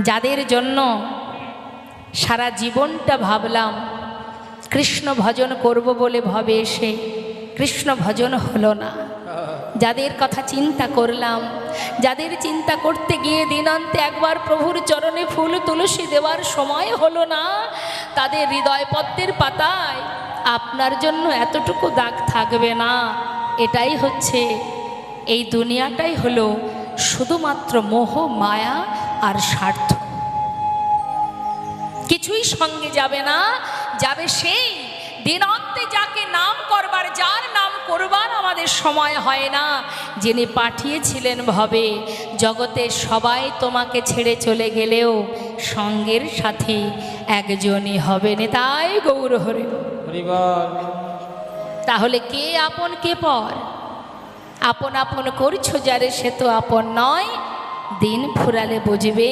যাদের জন্য সারা জীবনটা ভাবলাম কৃষ্ণ ভজন করব বলে ভবে এসে কৃষ্ণ ভজন হলো না, যাদের কথা চিন্তা করলাম, যাদের চিন্তা করতে গিয়ে দিনান্তে একবার প্রভুর চরণে ফুল তুলসী দেওয়ার সময় হলো না, তাদের হৃদয় পদ্মের পাতায় আপনার জন্য এতটুকু দাগ থাকবে না। এটাই হচ্ছে, এই দুনিয়াটাই হলো শুধুমাত্র মোহ, মায়া আর স্বার্থ, কিছুই সঙ্গে যাবে না। যাবে সেই দিনান্তে যাকে নাম করবার, যার নাম করবার আমাদের সময় হয় না, যিনি পাঠিয়েছিলেন ভবে জগতে সবাই তোমাকে ছেড়ে চলে গেলেও সঙ্গের সাথে একজনই হবে না। তাই গৌর হরে। তাহলে কে আপন কে পর? আপন আপন করছো যারে সে তো আপন নয়, দিন ফুরালে বুঝবে।